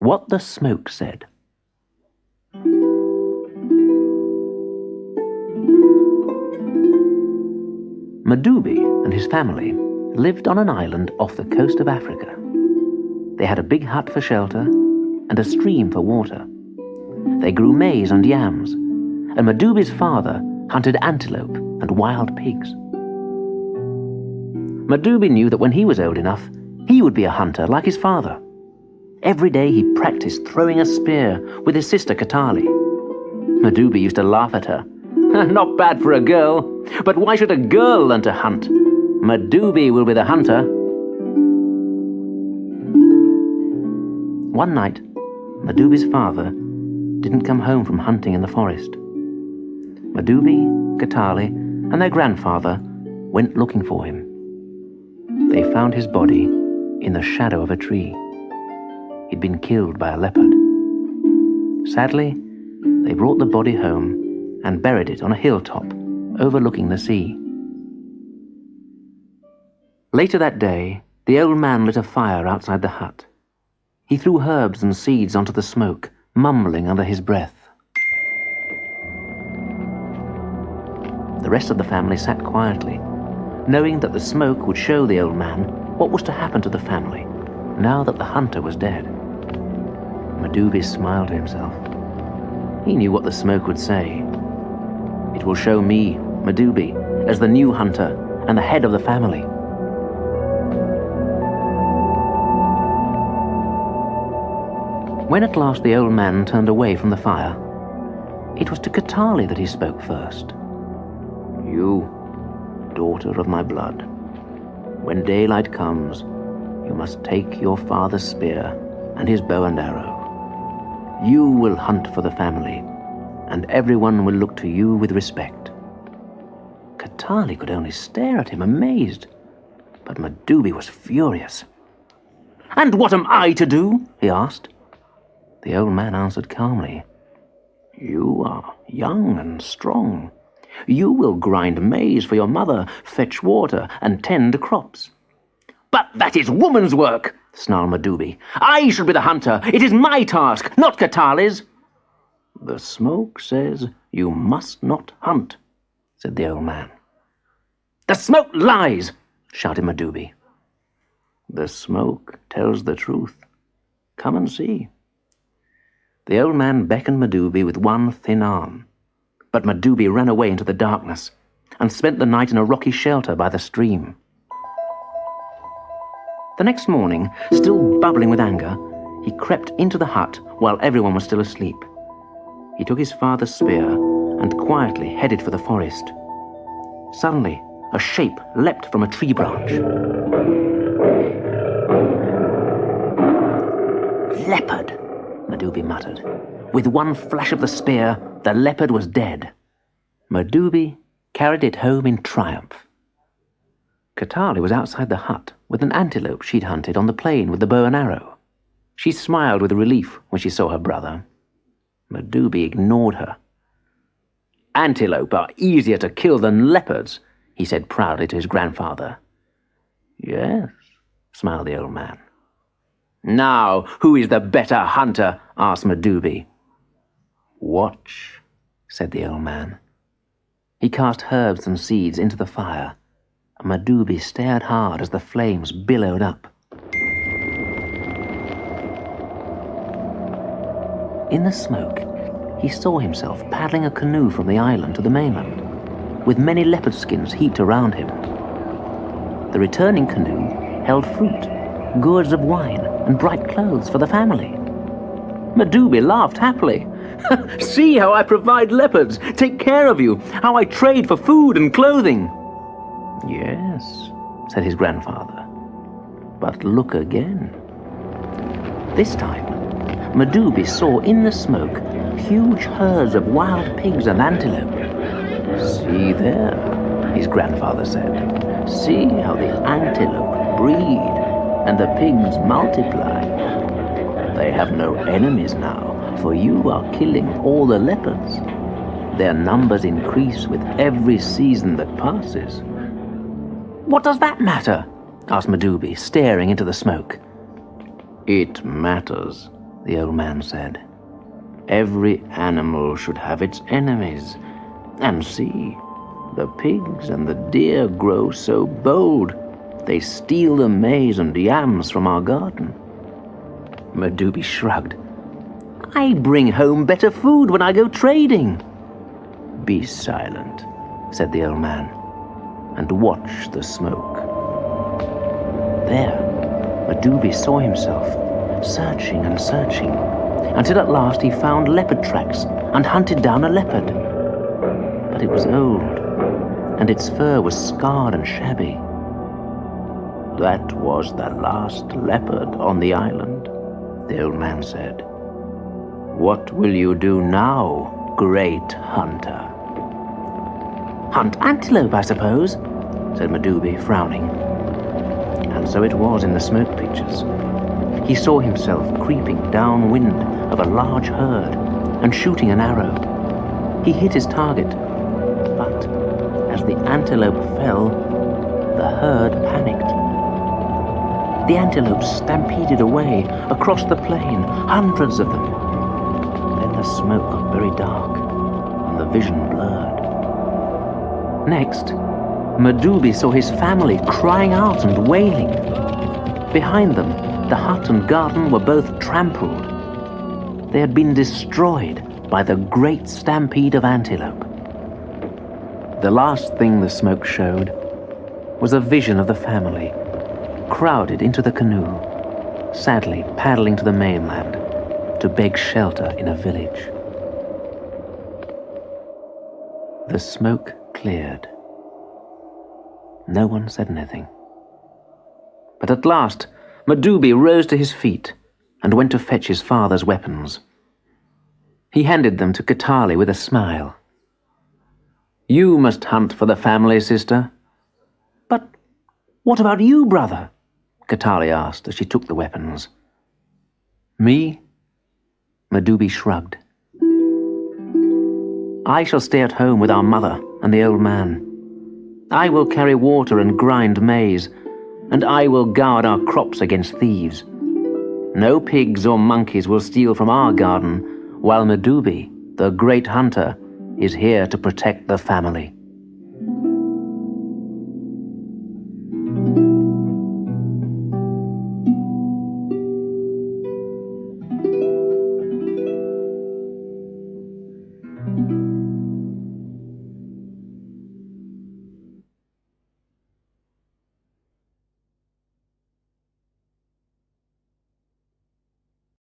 What the Smoke Said. Madubi and his family lived on an island off the coast of Africa. They had a big hut for shelter and a stream for water. They grew maize and yams, and Madubi's father hunted antelope and wild pigs. Madubi knew that when he was old enough, he would be a hunter like his father. Every day he practiced throwing a spear with his sister Katali. Madubi used to laugh at her. Not bad for a girl, but why should a girl learn to hunt? Madubi will be the hunter. One night, Madubi's father didn't come home from hunting in the forest. Madubi, Katali, and their grandfather went looking for him. They found his body in the shadow of a tree. He'd been killed by a leopard. Sadly, they brought the body home and buried it on a hilltop overlooking the sea. Later that day, the old man lit a fire outside the hut. He threw herbs and seeds onto the smoke, mumbling under his breath. The rest of the family sat quietly, knowing that the smoke would show the old man what was to happen to the family now that the hunter was dead. Madubi smiled to himself. He knew what the smoke would say. It will show me, Madubi, as the new hunter and the head of the family. When at last the old man turned away from the fire, it was to Katali that he spoke first. You, daughter of my blood, when daylight comes, you must take your father's spear and his bow and arrow. You will hunt for the family, and everyone will look to you with respect. Katali could only stare at him, amazed, but Madubi was furious. And what am I to do? He asked. The old man answered calmly. You are young and strong. You will grind maize for your mother, fetch water, and tend crops. But that is woman's work, snarled Madubi. I should be the hunter. It is my task, not Katali's. The smoke says you must not hunt, said the old man. The smoke lies, shouted Madubi. The smoke tells the truth. Come and see. The old man beckoned Madubi with one thin arm, but Madubi ran away into the darkness and spent the night in a rocky shelter by the stream. The next morning, still bubbling with anger, he crept into the hut while everyone was still asleep. He took his father's spear and quietly headed for the forest. Suddenly, a shape leapt from a tree branch. Leopard, Madubi muttered. With one flash of the spear, the leopard was dead. Madubi carried it home in triumph. Katali was outside the hut with an antelope she'd hunted on the plain with the bow and arrow. She smiled with relief when she saw her brother. Madubi ignored her. Antelope are easier to kill than leopards, he said proudly to his grandfather. Yes, smiled the old man. Now, who is the better hunter? Asked Madubi. Watch, said the old man. He cast herbs and seeds into the fire, and Madubi stared hard as the flames billowed up. In the smoke, he saw himself paddling a canoe from the island to the mainland, with many leopard skins heaped around him. The returning canoe held fruit, gourds of wine, and bright clothes for the family. Madubi laughed happily. See how I provide leopards, take care of you, how I trade for food and clothing. Yes, said his grandfather, but look again. This time, Madubi saw in the smoke huge herds of wild pigs and antelope. See there, his grandfather said. See how the antelope breed and the pigs multiply. They have no enemies now, for you are killing all the leopards. Their numbers increase with every season that passes. What does that matter? Asked Madubi, staring into the smoke. It matters, the old man said. "Every animal should have its enemies. And see, the pigs and the deer grow so bold. They steal the maize and yams from our garden." Madubi shrugged. "I bring home better food when I go trading." "Be silent," said the old man, "and watch the smoke." There, Madubi saw himself, searching and searching, until at last he found leopard tracks and hunted down a leopard. But it was old, and its fur was scarred and shabby. "That was the last leopard on the island," the old man said. "What will you do now, great hunter?" "Hunt antelope, I suppose," said Madubi, frowning. And so it was in the smoke pictures. He saw himself creeping downwind of a large herd and shooting an arrow. He hit his target, but as the antelope fell, the herd panicked. The antelopes stampeded away across the plain, hundreds of them. Then the smoke got very dark, and the vision blurred. Next, Madubi saw his family crying out and wailing. Behind them, the hut and garden were both trampled. They had been destroyed by the great stampede of antelope. The last thing the smoke showed was a vision of the family, crowded into the canoe, sadly paddling to the mainland to beg shelter in a village. The smoke cleared. No one said anything. But at last, Madubi rose to his feet and went to fetch his father's weapons. He handed them to Katali with a smile. "You must hunt for the family, sister." "But what about you, brother?" Katali asked as she took the weapons. "Me?" Madubi shrugged. "I shall stay at home with our mother and the old man. I will carry water and grind maize, and I will guard our crops against thieves. No pigs or monkeys will steal from our garden, while Madubi, the great hunter, is here to protect the family."